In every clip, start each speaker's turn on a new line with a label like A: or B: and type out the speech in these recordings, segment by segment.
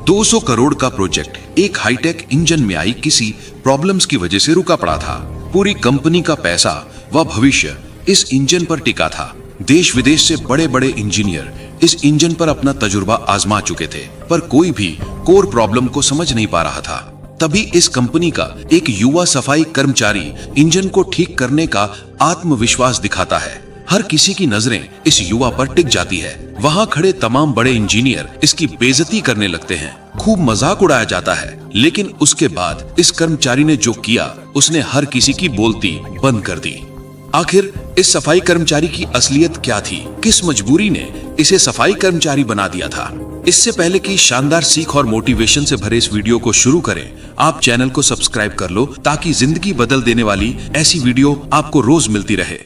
A: 200 करोड़ का प्रोजेक्ट एक hi tech engine में आई किसी प्रॉब्लम्स की वजह से रुका पड़ा था। पूरी कंपनी का पैसा व भविष्य इस इंजन पर टिका था। देश विदेश से बड़े बड़े इंजीनियर इस इंजन पर अपना तजुर्बा आजमा चुके थे, पर कोई भी कोर प्रॉब्लम को समझ नहीं पा रहा था। तभी इस कंपनी का एक युवा सफाई कर्मचारी इंजन को ठीक करने का आत्मविश्वास दिखाता है। हर किसी की नजरें इस युवा पर टिक जाती है। वहाँ खड़े तमाम बड़े इंजीनियर इसकी बेइज्जती करने लगते हैं, खूब मजाक उड़ाया जाता है। लेकिन उसके बाद इस कर्मचारी ने जो किया, उसने हर किसी की बोलती बंद कर दी। आखिर इस सफाई कर्मचारी की असलियत क्या थी? किस मजबूरी ने इसे सफाई कर्मचारी बना दिया था? इससे पहले कि शानदार सीख और मोटिवेशन से भरे इस वीडियो को शुरू करें, आप चैनल को सब्सक्राइब कर लो ताकि जिंदगी बदल देने वाली ऐसी वीडियो आपको रोज मिलती रहे।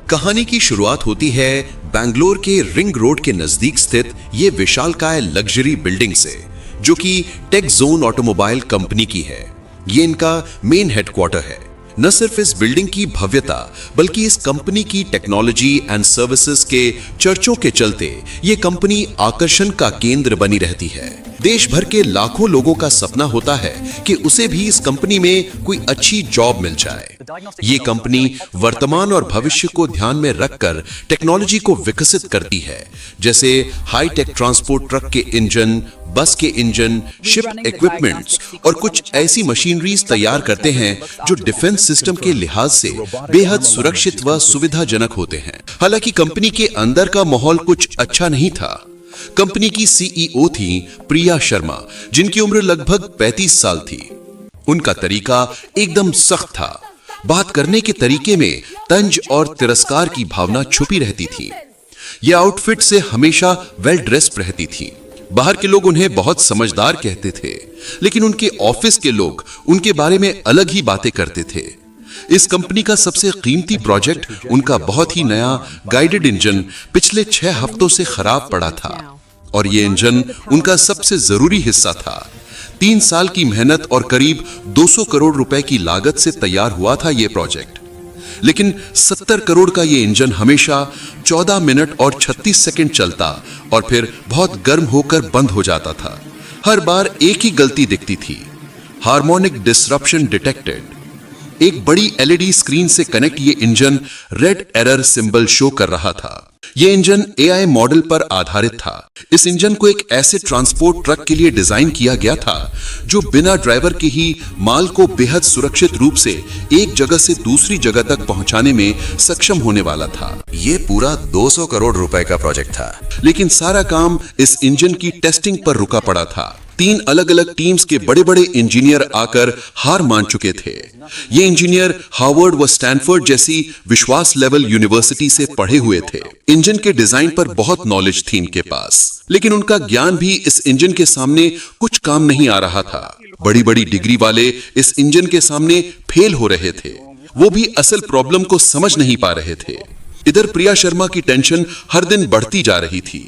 B: कहानी की शुरुआत होती है बैंगलोर के रिंग रोड के नजदीक स्थित ये विशालकाय लग्जरी बिल्डिंग से, जो कि टेक जोन ऑटोमोबाइल कंपनी की है। ये इनका मेन हेडक्वार्टर है। न सिर्फ इस बिल्डिंग की भव्यता बल्कि इस कंपनी की टेक्नोलॉजी एंड सर्विसेज के चर्चों के चलते ये कंपनी आकर्षण का केंद्र बनी रहती है। देश भर के लाखों लोगों का सपना होता है कि उसे भी इस कंपनी में कोई अच्छी जॉब मिल जाए। ये कंपनी वर्तमान और भविष्य को ध्यान में रखकर टेक्नोलॉजी को विकसित करती है, जैसे हाई टेक ट्रांसपोर्ट ट्रक के इंजन, बस के इंजन, शिप इक्विपमेंट्स और कुछ ऐसी मशीनरीज तैयार करते हैं जो डिफेंस सिस्टम के लिहाज से बेहद सुरक्षित व सुविधाजनक होते हैं। हालांकि कंपनी के अंदर का माहौल कुछ अच्छा नहीं था। कंपनी की सीईओ थी प्रिया शर्मा, जिनकी उम्र लगभग 35 साल थी। उनका तरीका एकदम सख्त था। बात करने के तरीके में तंज और तिरस्कार की भावना छुपी रहती थी। ये आउटफिट से हमेशा वेल ड्रेस्ड रहती थी। बाहर के लोग उन्हें बहुत समझदार कहते थे, लेकिन उनके ऑफिस के लोग उनके बारे में अलग ही बातें करते थे। इस कंपनी का सबसे कीमती प्रोजेक्ट उनका बहुत ही नया गाइडेड इंजन पिछले 6 हफ्तों से खराब पड़ा था, और ये इंजन उनका सबसे जरूरी हिस्सा था। 3 साल की मेहनत और करीब 200 करोड़ रुपए की लागत से तैयार हुआ था ये प्रोजेक्ट। लेकिन 70 करोड़ का ये इंजन हमेशा 14 मिनट और 36 सेकंड चलता और फिर बहुत गर्म होकर बंद हो जाता था। हर बार एक ही गलती दिखती थी, हार्मोनिक डिसरप्शन डिटेक्टेड। एक बड़ी एलईडी स्क्रीन से कनेक्ट ये engine red error symbol show कर रहा था। ये इंजन एआई मॉडल पर आधारित था। इस इंजन को एक ऐसे ट्रांसपोर्ट ट्रक के लिए डिजाइन किया गया था जो बिना ड्राइवर के ही माल को बेहद सुरक्षित रूप से एक जगह से दूसरी जगह तक पहुंचाने में सक्षम होने वाला था।
C: ये पूरा 200 करोड़ रुपए का प्रोजेक्ट था,
B: लेकिन सारा काम इस इंजन की टेस्टिंग पर रुका पड़ा था। 3 अलग अलग टीम्स के बड़े बड़े इंजीनियर आकर हार मान चुके थे। ये इंजीनियर हार्वर्ड व स्टैनफोर्ड जैसी विश्वास लेवल यूनिवर्सिटी से पढ़े हुए थे। इंजन के डिजाइन पर बहुत नॉलेज थी इनके पास, लेकिन उनका ज्ञान भी इस इंजन के सामने कुछ काम नहीं आ रहा था। बड़ी बड़ी डिग्री वाले इस इंजन के सामने फेल हो रहे थे। वो भी असल प्रॉब्लम को समझ नहीं पा रहे थे। इधर प्रिया शर्मा की टेंशन हर दिन बढ़ती जा रही थी।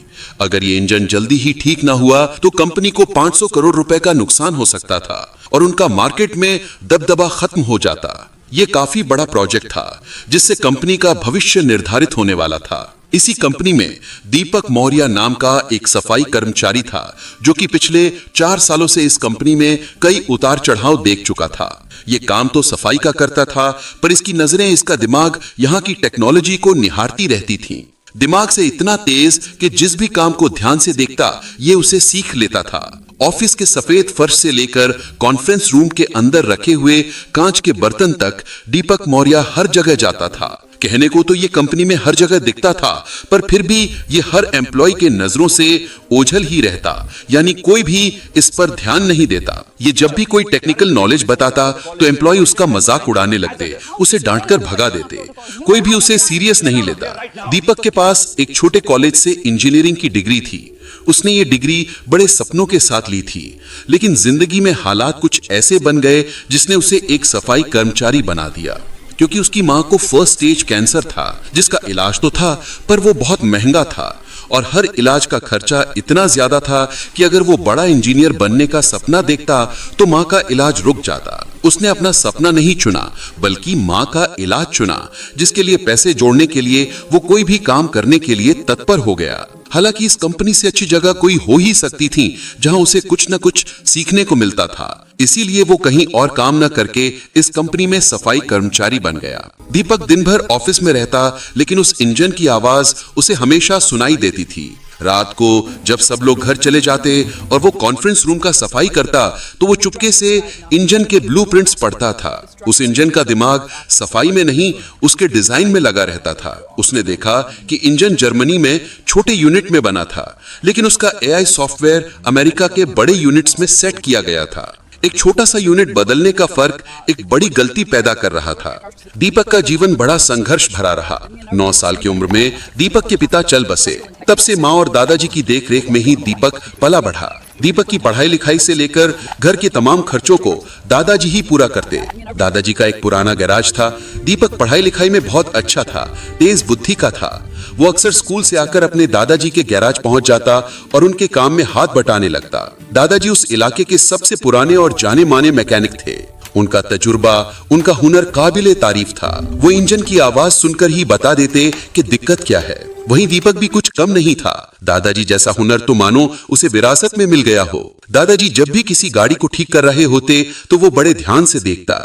B: अगर ये इंजन जल्दी ही ठीक ना हुआ तो कंपनी को 500 करोड़ रुपए का नुकसान हो सकता था और उनका मार्केट में दबदबा खत्म हो जाता। ये काफी बड़ा प्रोजेक्ट था जिससे कंपनी का भविष्य निर्धारित होने वाला था। इसी कंपनी में दीपक मौर्य नाम का एक सफाई कर्मचारी था, जो कि पिछले 4 सालों से इस कंपनी में कई उतार चढ़ाव देख चुका था। ये काम तो सफाई का करता था, पर इसकी नजरें, इसका दिमाग यहाँ की टेक्नोलॉजी को निहारती रहती थीं। दिमाग से इतना तेज कि जिस भी काम को ध्यान से देखता ये उसे सीख लेता था। ऑफिस के सफेद फर्श से लेकर कॉन्फ्रेंस रूम के अंदर रखे हुए कांच के बर्तन तक दीपक मौर्य हर जगह जाता था। कहने को तो ये कंपनी में हर जगह दिखता था, पर फिर भी ये हर एम्प्लॉय के नजरों से ओझल ही रहता, यानी कोई भी इस पर ध्यान नहीं देता। ये जब भी कोई टेक्निकल नॉलेज बताता तो एम्प्लॉय उसका मजाक उड़ाने लगते, उसे डांटकर भगा देते। कोई भी उसे सीरियस नहीं लेता। दीपक के पास एक छोटे कॉलेज से इंजीनियरिंग की डिग्री थी। उसने ये डिग्री बड़े सपनों के साथ ली थी, लेकिन जिंदगी में हालात कुछ ऐसे बन गए जिसने उसे एक सफाई कर्मचारी बना दिया। क्योंकि उसकी मां को फर्स्ट स्टेज कैंसर था, जिसका इलाज तो था पर वो बहुत महंगा था और हर इलाज का खर्चा इतना ज्यादा था कि अगर वो बड़ा इंजीनियर बनने का सपना देखता तो मां का इलाज रुक जाता। उसने अपना सपना नहीं चुना बल्कि मां का इलाज चुना, जिसके लिए पैसे जोड़ने के लिए वो कोई भी काम करने के लिए तत्पर हो गया।
A: हालांकि इस कंपनी से अच्छी जगह कोई हो ही सकती थी जहां उसे कुछ न कुछ सीखने को मिलता था। इसीलिए वो कहीं और काम न करके इस कंपनी में सफाई कर्मचारी बन गया। दीपक दिन भर ऑफिस में रहता, लेकिन उस इंजन की आवाज उसे हमेशा सुनाई देती थी। रात को जब सब लोग घर चले जाते और वो कॉन्फ्रेंस रूम का सफाई करता, तो वो चुपके से इंजन के ब्लूप्रिंट्स पढ़ता था। उस इंजन का दिमाग सफाई में नहीं, उसके डिजाइन में लगा रहता था। उसने देखा कि इंजन जर्मनी में छोटे यूनिट में बना था, लेकिन उसका एआई सॉफ्टवेयर अमेरिका के बड़े यूनिट्स में सेट किया गया था। एक छोटा सा यूनिट बदलने का फर्क एक बड़ी गलती पैदा कर रहा था। दीपक का जीवन बड़ा संघर्ष भरा रहा। 9 साल की उम्र में दीपक के पिता चल बसे। तब से माँ और दादाजी की देखरेख में ही दीपक पला बढ़ा। दीपक की पढ़ाई लिखाई से लेकर घर के तमाम खर्चों को दादाजी ही पूरा करते। दादाजी का एक पुराना गैराज था। दीपक पढ़ाई लिखाई में बहुत अच्छा था, तेज बुद्धि का था। वो अक्सर स्कूल से आकर अपने दादाजी के गैराज पहुंच जाता और उनके काम में हाथ बटाने लगता। दादाजी उस इलाके के सबसे पुराने और जाने माने मैकेनिक थे। उनका तजुर्बा, उनका हुनर काबिले तारीफ था। वो इंजन की आवाज सुनकर ही बता देते कि दिक्कत क्या है। वहीं दीपक भी कुछ कम नहीं था। दादाजी जैसा हुनर तो मानो उसे विरासत में मिल गया हो। दादाजी जब भी किसी गाड़ी को ठीक कर रहे होते तो वो बड़े ध्यान से देखता,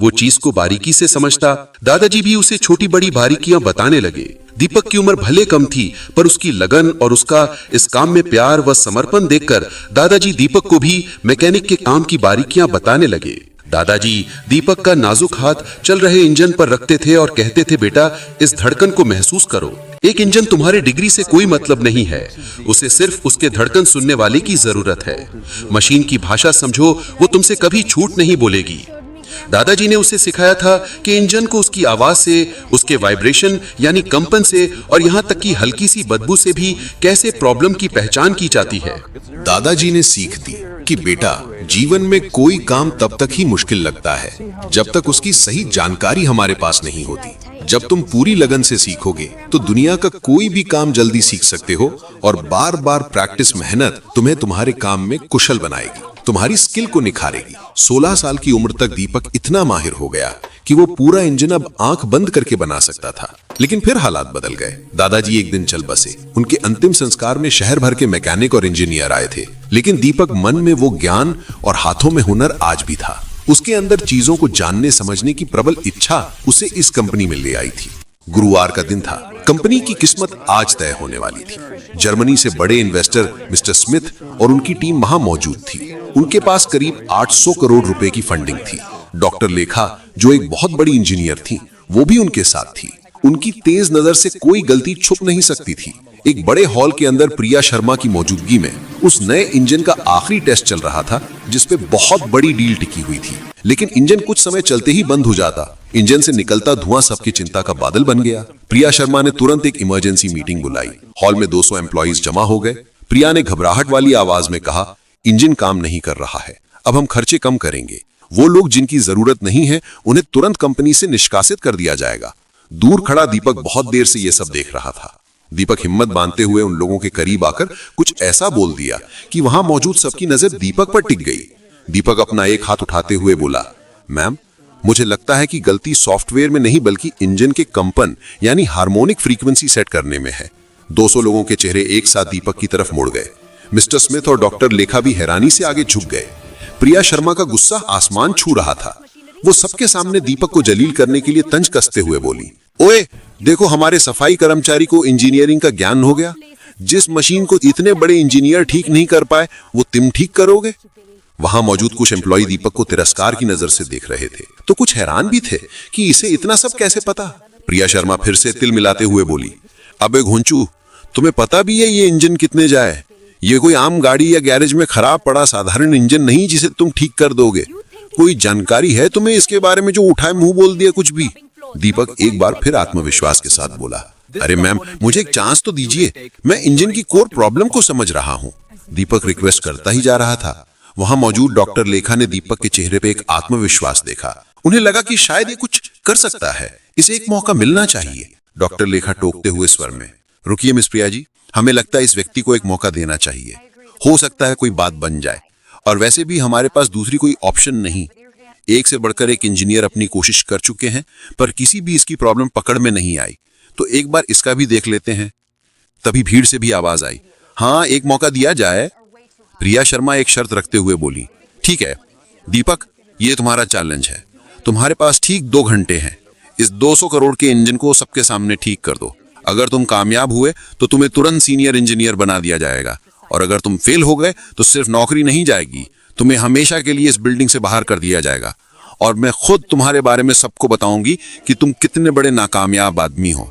A: वो चीज को बारीकी से समझता। दादाजी भी उसे छोटी बड़ी बारीकियां बताने लगे। दीपक की उम्र भले कम थी, पर उसकी लगन और उसका इस काम में प्यार व समर्पण देखकर दादाजी दीपक को भी मैकेनिक के काम की बारीकियां बताने लगे। दादाजी दीपक का नाजुक हाथ चल रहे इंजन पर रखते थे और कहते थे, बेटा इस धड़कन को महसूस करो। एक इंजन तुम्हारे डिग्री से कोई मतलब नहीं है, उसे सिर्फ उसके धड़कन सुनने वाले की जरूरत है। मशीन की भाषा समझो, वो तुमसे कभी झूठ नहीं बोलेगी। दादाजी ने उसे सिखाया था कि इंजन को उसकी आवाज से, उसके वाइब्रेशन यानी कंपन से और यहाँ तक कि हल्की सी बदबू से भी कैसे प्रॉब्लम की पहचान की जाती है।
B: दादाजी ने सीख दी कि बेटा, जीवन में कोई काम तब तक ही मुश्किल लगता है जब तक उसकी सही जानकारी हमारे पास नहीं होती। जब तुम पूरी लगन से सीखोगे तो दुनिया का कोई भी काम जल्दी सीख सकते हो और बार बार प्रैक्टिस मेहनत तुम्हें तुम्हारे काम में कुशल बनाएगी, तुम्हारी स्किल को निखारेगी। 16 साल की उम्र तक दीपक इतना माहिर हो गया कि वो पूरा इंजन अब आंख बंद करके बना सकता था। लेकिन फिर हालात बदल गए। दादाजी एक दिन चल बसे। उनके अंतिम संस्कार में शहर भर के मैकेनिक और इंजीनियर आए थे, लेकिन दीपक मन में वो ज्ञान और हाथों में हुनर आज भी था। उसके अंदर चीजों को जानने समझने की प्रबल इच्छा उसे इस कंपनी में ले आई थी। गुरुवार का दिन था। कंपनी की किस्मत आज तय होने वाली थी। जर्मनी से बड़े इन्वेस्टर मिस्टर स्मिथ और उनकी टीम वहां मौजूद थी। उनके पास करीब 800 करोड़ रुपए की फंडिंग थी। डॉक्टर लेखा, जो एक बहुत बड़ी इंजीनियर थी, वो भी उनके साथ थी। उनकी तेज नजर से कोई गलती छुप नहीं सकती थी। एक बड़े हॉल के अंदर प्रिया शर्मा की मौजूदगी में उस नए इंजन का आखिरी टेस्ट चल रहा था, जिसपे बहुत बड़ी डील टिकी हुई थी। लेकिन इंजन कुछ समय चलते ही बंद हो जाता। इंजन से निकलता धुआं सबकी चिंता का बादल बन गया। प्रिया शर्मा ने तुरंत एक इमरजेंसी मीटिंग बुलाई। हॉल में 200 एम्प्लॉइज जमा हो गए। प्रिया ने घबराहट वाली आवाज में कहा, इंजन काम नहीं कर रहा है, अब हम खर्चे कम करेंगे। वो लोग जिनकी जरूरत नहीं है उन्हें तुरंत कंपनी से निष्कासित कर दिया जाएगा। दूर खड़ा दीपक बहुत देर से ये सब देख रहा था। दीपक हिम्मत बांधते हुए उन लोगों के करीब आकर कुछ ऐसा बोल दिया कि वहां मौजूद सबकी नजर दीपक पर टिक गई। दीपक अपना एक हाथ उठाते हुए बोला, मैम, मुझे लगता है कि गलती सॉफ्टवेयर में नहीं बल्कि इंजन के कंपन यानी हार्मोनिक फ्रीक्वेंसी सेट करने में है। 200 लोगों के चेहरे एक साथ दीपक की तरफ मुड़ गए। मिस्टर स्मिथ और डॉक्टर लेखा भी हैरानी से आगे झुक गए। प्रिया शर्मा का गुस्सा आसमान छू रहा था। वो सबके सामने दीपक को जलील करने के लिए तंज कसते हुए बोली, ओए देखो, हमारे सफाई कर्मचारी को इंजीनियरिंग का ज्ञान हो गया। जिस मशीन को इतने बड़े इंजीनियर ठीक नहीं कर पाए, वो तुम ठीक करोगे। वहां मौजूद कुछ एम्प्लॉय दीपक को तिरस्कार की नजर से देख रहे थे, तो कुछ हैरान भी थे कि इसे इतना सब कैसे पता। प्रिया शर्मा फिर से तिल मिलाते हुए बोली, अबे घुंचू, तुम्हें पता भी है ये इंजन कितने जाए? ये कोई आम गाड़ी या गैरेज में खराब पड़ा साधारण इंजन नहीं जिसे तुम ठीक कर दोगे। कोई जानकारी है तुम्हें इसके बारे में जो उठाए मुंह बोल दिया कुछ भी? दीपक एक बार फिर आत्मविश्वास के साथ बोला, अरे मैम, मुझे एक चांस तो दीजिए, मैं इंजन की कोर प्रॉब्लम को समझ रहा हूँ। दीपक रिक्वेस्ट करता ही जा रहा था। वहां मौजूद डॉक्टर लेखा ने दीपक के चेहरे पे एक आत्मविश्वास देखा। उन्हें लगा कि शायद ये कुछ कर सकता है, इसे एक मौका मिलना चाहिए। डॉक्टर लेखा टोकते हुए स्वर में, रुकिए मिस प्रिया जी, हमें लगता है इस व्यक्ति को एक मौका देना चाहिए। हो सकता है कोई बात बन जाए, और वैसे भी हमारे पास दूसरी कोई ऑप्शन नहीं। एक से बढ़कर एक इंजीनियर अपनी कोशिश कर चुके हैं, पर किसी भी इसकी प्रॉब्लम पकड़ में नहीं आई, तो एक बार इसका भी देख लेते हैं। तभी भीड़ से भी आवाज आई, हाँ एक मौका दिया जाए। प्रिया शर्मा एक शर्त रखते हुए बोली, ठीक है दीपक, ये तुम्हारा चैलेंज है। तुम्हारे पास ठीक 2 घंटे हैं। इस 200 करोड़ के इंजन को सबके सामने ठीक कर दो। अगर तुम कामयाब हुए तो तुम्हें तुरंत सीनियर इंजीनियर बना दिया जाएगा, और अगर तुम फेल हो गए तो सिर्फ नौकरी नहीं जाएगी, तुम्हें हमेशा के लिए इस बिल्डिंग से बाहर कर दिया जाएगा। और मैं खुद तुम्हारे बारे में सबको बताऊंगी कि तुम कितने बड़े नाकामयाब आदमी हो।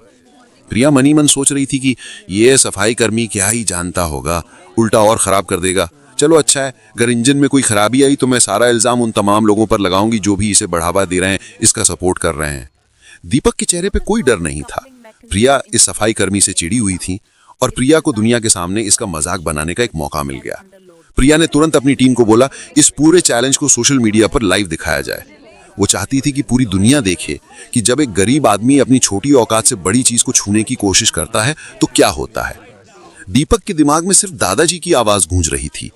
B: प्रिया मनी मन सोच रही थी कि ये सफाई कर्मी क्या ही जानता होगा, उल्टा और खराब कर देगा। चलो अच्छा है, अगर इंजन में कोई खराबी आई तो मैं सारा इल्जाम उन तमाम लोगों पर लगाऊंगी जो भी इसे बढ़ावा दे रहे हैं, इसका सपोर्ट कर रहे हैं। दीपक के चेहरे पे कोई डर नहीं था। प्रिया इस सफाई कर्मी से चिड़ी हुई थी और प्रिया को दुनिया के सामने इसका मजाक बनाने का एक मौका मिल गया। प्रिया ने तुरंत अपनी टीम को बोला, इस पूरे चैलेंज को सोशल मीडिया पर लाइव दिखाया जाए। वो चाहती थी कि पूरी दुनिया देखे कि जब एक गरीब आदमी अपनी छोटी औकात से बड़ी चीज को छूने की कोशिश करता है तो क्या होता है। दीपक के दिमाग में सिर्फ दादाजी की आवाज गूंज रही थी।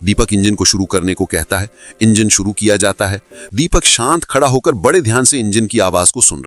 B: दीपक इंजन को शुरू करने को कहता है, इंजन शुरू किया जाता है। दीपक शांत खड़ा होकर बड़े ध्यान से इंजन की आवाज को सुन